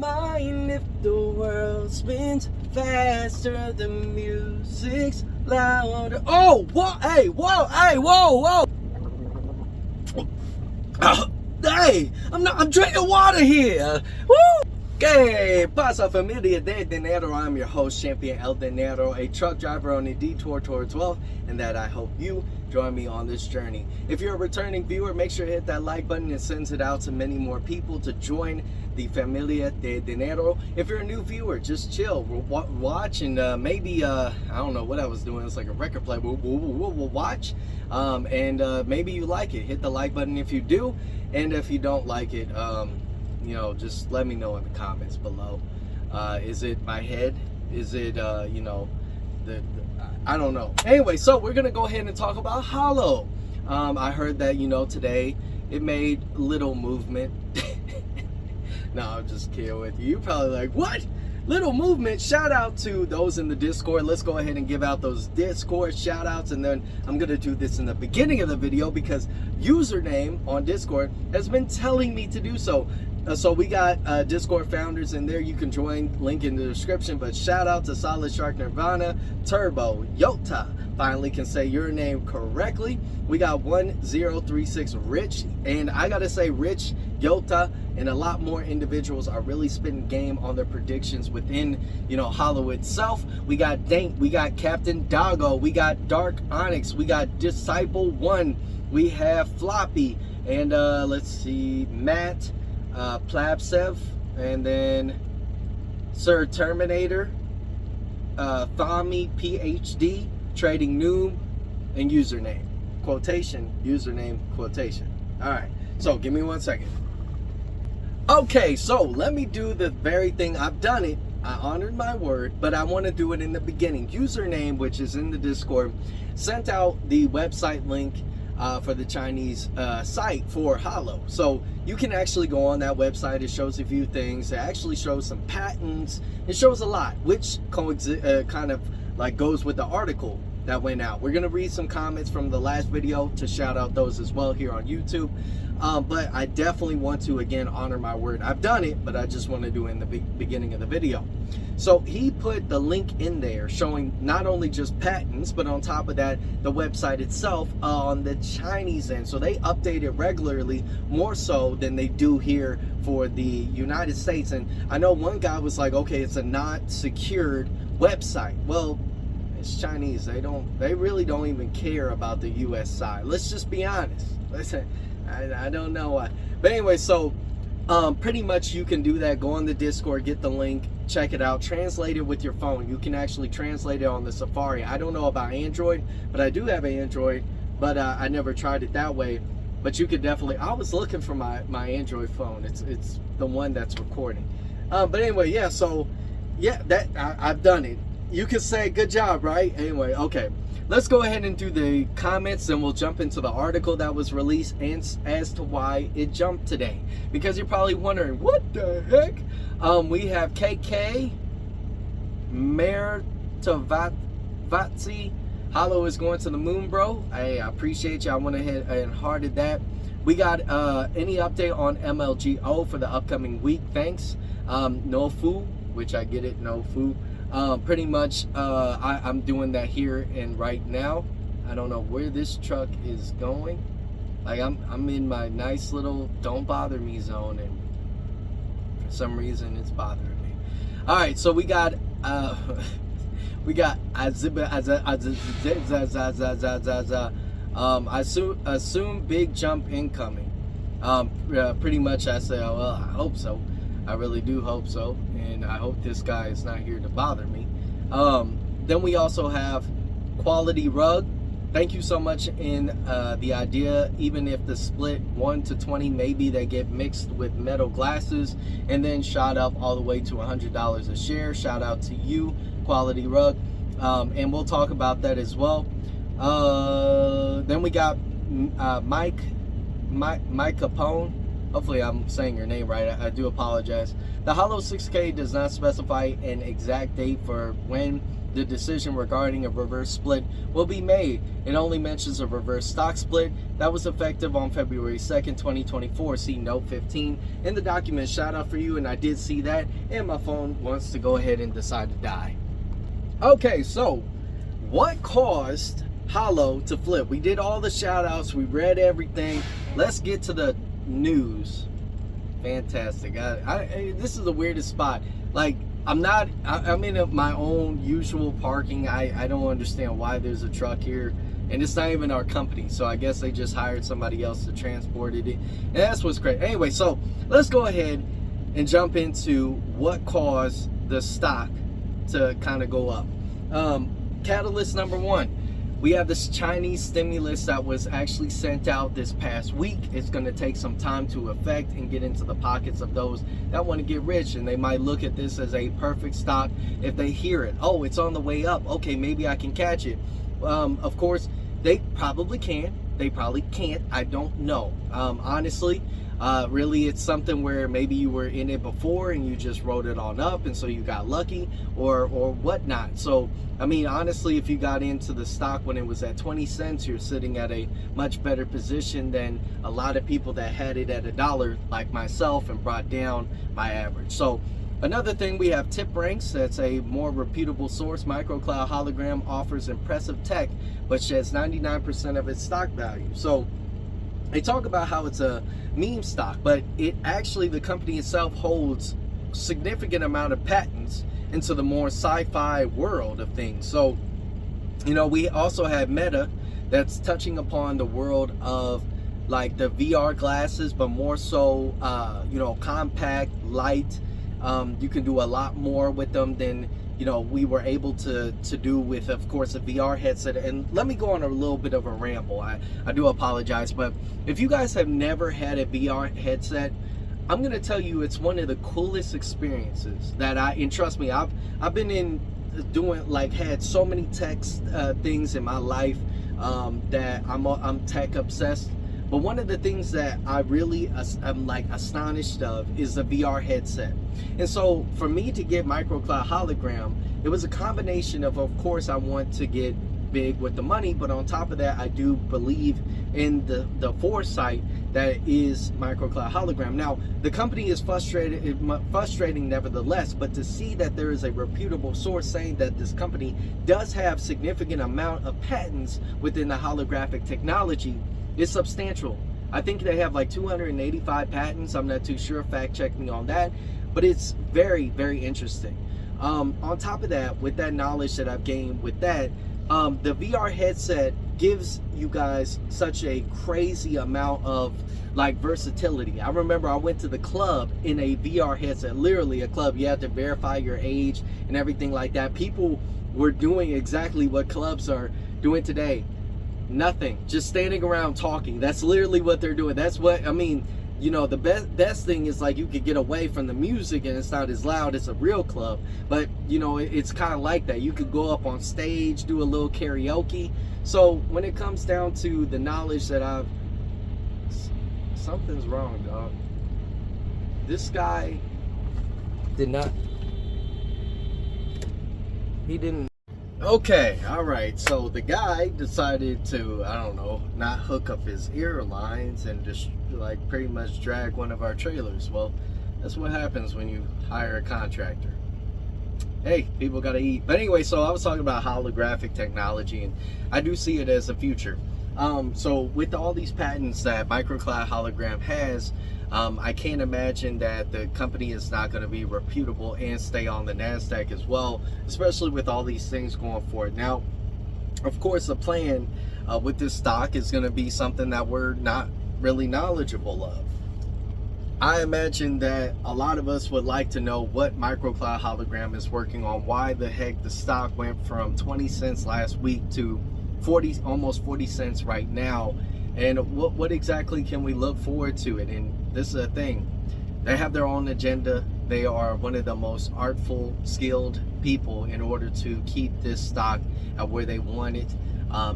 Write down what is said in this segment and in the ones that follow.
mind if the world spins faster, the music's louder. Oh, whoa, hey, whoa, hey, whoa, whoa. Hey, I'm drinking water here. Woo! ¿Qué pasa, familia de dinero? I'm your host, Champion El Dinero, a truck driver on a detour towards wealth, and that I hope you join me on this journey. If you're a returning viewer, make sure to hit that like button. It sends it out to many more people to join the familia de dinero. If you're a new viewer, just chill, watch, and maybe I don't know what I was doing. It's like a record play. We'll watch, and maybe you like it. Hit the like button if you do, and if you don't like it, you know, just let me know in the comments below. Is it my head? Is it, you know, I don't know. Anyway, so we're going to go ahead and talk about HOLO. I heard that, you know, today it made little movement. No, I'm just kidding with you. You're probably like, what? Little movement? Shout out to those in the Discord. Let's go ahead and give out those Discord shout outs, and then I'm going to do this in the beginning of the video because username on Discord has been telling me to do so. So we got Discord founders in there. You can join, link in the description. But shout out to Solid Shark Nirvana, Turbo, Yota, finally can say your name correctly. We got 1036 Rich, and I gotta say Rich, Yota, and a lot more individuals are really spitting game on their predictions within, you know, HOLO itself. We got Dank, we got Captain Doggo, we got Dark Onyx, we got Disciple 1, we have Floppy, and let's see, Matt, Plabsev, and then Sir Terminator, Thami PhD, Trading Noob, and username quotation, username quotation. All right, so give me 1 second. Okay, so let me do the very thing. I've done it, I honored my word, but I want to do it in the beginning. Username, which is in the Discord, sent out the website link for the Chinese site for HOLO. So you can actually go on that website. It shows a few things. It actually shows some patents. It shows a lot, which kind of like goes with the article that went out. We're gonna read some comments from the last video to shout out those as well here on YouTube. But I definitely want to, again, honor my word. I've done it, but I just want to do it in the beginning of the video. So he put the link in there showing not only just patents, but on top of that, the website itself on the Chinese end. So they update it regularly, more so than they do here for the United States. And I know one guy was like, okay, it's a not secured website. Well, it's Chinese. They really don't even care about the US side. Let's just be honest. Listen, I don't know why. But anyway, so pretty much you can do that. Go on the Discord, get the link, check it out, translate it with your phone. You can actually translate it on the Safari. I don't know about Android, but I do have Android, but I never tried it that way. But you could definitely, I was looking for my Android phone. It's the one that's recording. But anyway, yeah, so yeah, I've done it. You can say good job, right? Anyway, okay. Let's go ahead and do the comments, and we'll jump into the article that was released and as to why it jumped today. Because you're probably wondering, what the heck? We have KK, Mayor Tavatsi, HOLO is going to the moon, bro. Hey, I appreciate you. I went ahead and hearted that. We got any update on MLGO for the upcoming week? Thanks. No Fu, which I get it, no Fu. Pretty much I'm doing that here and right now. I don't know where this truck is going. Like I'm in my nice little don't bother me zone, and for some reason it's bothering me. All right, so we got assume big jump incoming. Pretty much I say, oh, well, I hope so. I really do hope so, and I hope this guy is not here to bother me. Then we also have Quality Rug. Thank you so much in the idea, even if the split 1 to 20, maybe they get mixed with metal glasses and then shot up all the way to $100 a share. Shout out to you, Quality Rug. And we'll talk about that as well. Then we got Mike Capone. Hopefully I'm saying your name right. I do apologize. The HOLO 6K does not specify an exact date for when the decision regarding a reverse split will be made. It only mentions a reverse stock split that was effective on February 2nd, 2024. See note 15 in the document. Shout out for you, and I did see that, and my phone wants to go ahead and decide to die. Okay, so what caused HOLO to flip? We did all the shout outs, we read everything. Let's get to the news. Fantastic. This is the weirdest spot. Like, I'm in my own usual parking. I don't understand why there's a truck here, and it's not even our company, so I guess they just hired somebody else to transport it, and that's what's great. Anyway, so let's go ahead and jump into what caused the stock to kind of go up. Catalyst number one, we have this Chinese stimulus that was actually sent out this past week. It's going to take some time to affect and get into the pockets of those that want to get rich, and they might look at this as a perfect stock if they hear it. Oh, it's on the way up. Okay, maybe I can catch it. Of course, they probably can. They probably can't. I don't know. Honestly, really, it's something where maybe you were in it before and you just wrote it on up, and so you got lucky or whatnot. So, I mean, honestly, if you got into the stock when it was at 20 cents, you're sitting at a much better position than a lot of people that had it at $1, like myself, and brought down my average. So, another thing, we have TipRanks. That's a more reputable source. MicroCloud Hologram offers impressive tech, but sheds 99% of its stock value. So, they talk about how it's a meme stock, but it actually, the company itself holds significant amount of patents into the more sci-fi world of things. So, you know, we also have Meta that's touching upon the world of like the VR glasses, but more so, you know, compact, light. You can do a lot more with them than, you know, we were able to do with, of course, a VR headset. And let me go on a little bit of a ramble. I do apologize, but if you guys have never had a VR headset, I'm gonna tell you it's one of the coolest experiences that and trust me, I've been in doing, like, had so many tech things in my life that I'm tech obsessed. But one of the things that I really am like astonished of is the VR headset. And so for me to get MicroCloud Hologram, it was a combination of course, I want to get big with the money, but on top of that, I do believe in the foresight that is MicroCloud Hologram. Now, the company is frustrating nevertheless, but to see that there is a reputable source saying that this company does have significant amount of patents within the holographic technology is substantial. I think they have like 285 patents. I'm not too sure, fact check me on that, but it's very, very interesting. On top of that, with that knowledge that I've gained with that, the VR headset gives you guys such a crazy amount of like versatility. I remember I went to the club in a VR headset, literally a club. You have to verify your age and everything like that. People were doing exactly what clubs are doing today. Nothing, just standing around talking. That's literally what they're doing. That's what I mean. You know, the best thing is like you could get away from the music and it's not as loud as a real club, but you know, it's kind of like that. You could go up on stage, do a little karaoke. So when it comes down to the knowledge that something's wrong, dog. This guy he didn't. Okay, all right, so the guy decided to, I don't know, not hook up his ear lines and just like pretty much drag one of our trailers. Well, that's what happens when you hire a contractor. Hey, people gotta eat. But anyway, so I was talking about holographic technology, and I do see it as a future. So with all these patents that MicroCloud Hologram has, I can't imagine that the company is not going to be reputable and stay on the NASDAQ as well, especially with all these things going forward. Now, of course, the plan with this stock is going to be something that we're not really knowledgeable of. I imagine that a lot of us would like to know what MicroCloud Hologram is working on, why the heck the stock went from 20 cents last week to almost 40 cents right now, and what exactly can we look forward to it. And this is a thing, they have their own agenda. They are one of the most artful, skilled people in order to keep this stock at where they want it.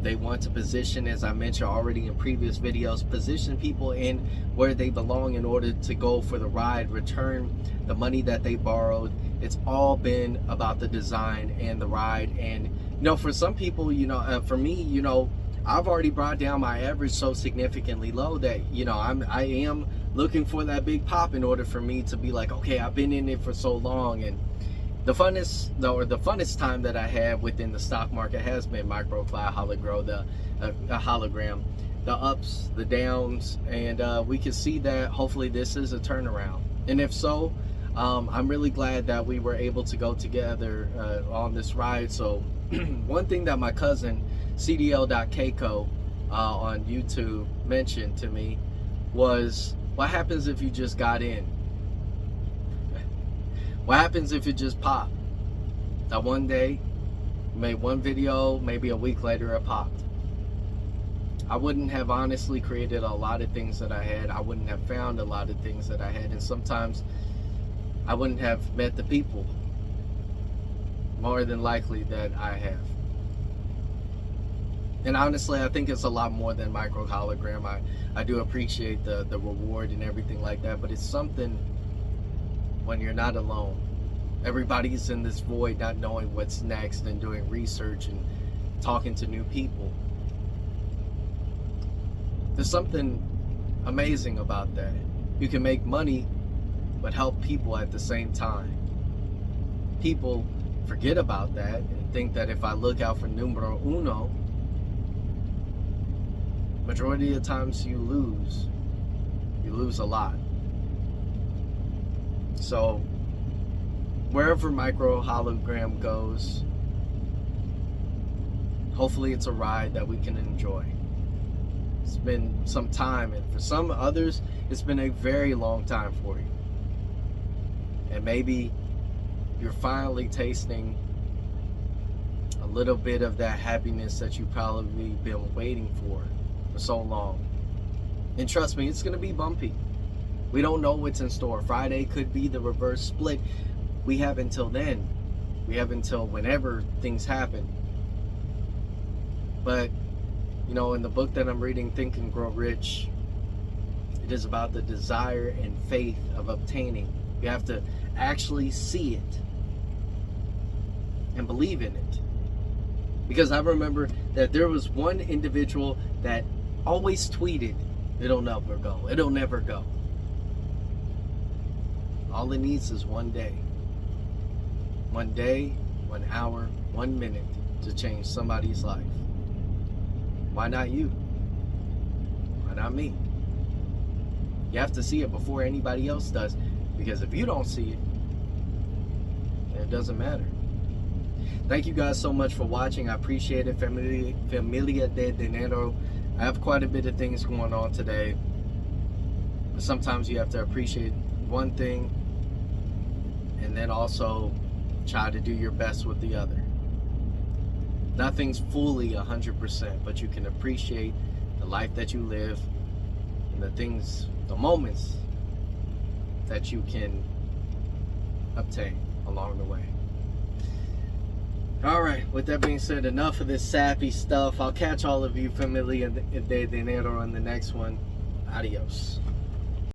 They want to position, as I mentioned already in previous videos, position people in where they belong in order to go for the ride, return the money that they borrowed. It's all been about the design and the ride. And for some people, for me, I've already brought down my average so significantly low that I am looking for that big pop in order for me to be like, okay, I've been in it for so long. And the funnest time that I have within the stock market has been MicroCloud, Hologram, the ups, the downs, and we can see that hopefully this is a turnaround. And if so, I'm really glad that we were able to go together on this ride. So one thing that my cousin CDL.Keiko on YouTube mentioned to me was, what happens if you just got in? What happens if it just popped? That one day, made one video, maybe a week later it popped. I wouldn't have honestly created a lot of things that I had. I wouldn't have found a lot of things that I had. And sometimes I wouldn't have met the people, more than likely, that I have. And honestly, I think it's a lot more than micro hologram. I do appreciate the reward and everything like that, but it's something when you're not alone. Everybody's in this void, not knowing what's next and doing research and talking to new people. There's something amazing about that. You can make money, but help people at the same time. People forget about that and think that if I look out for numero uno, majority of the times you lose a lot. So wherever micro hologram goes, hopefully it's a ride that we can enjoy. It's been some time, and for some others it's been a very long time for you, and maybe you're finally tasting a little bit of that happiness that you've probably been waiting for so long. And trust me, it's going to be bumpy. We don't know what's in store. Friday could be the reverse split. We have until then. We have until whenever things happen. But in the book that I'm reading, Think and Grow Rich, it is about the desire and faith of obtaining. You have to actually see it and believe in it. Because I remember that there was one individual that always tweeted, it'll never go, it'll never go. All it needs is one day, 1 hour, 1 minute to change somebody's life. Why not you? Why not me? You have to see it before anybody else does, because if you don't see it, then it doesn't matter. Thank you guys so much for watching. I appreciate it. Familia de Dinero. I have quite a bit of things going on today, but sometimes you have to appreciate one thing and then also try to do your best with the other. Nothing's fully 100%, but you can appreciate the life that you live and the moments that you can obtain along the way. Alright, with that being said, enough of this sappy stuff. I'll catch all of you Familia de Dinero on the next one. Adios.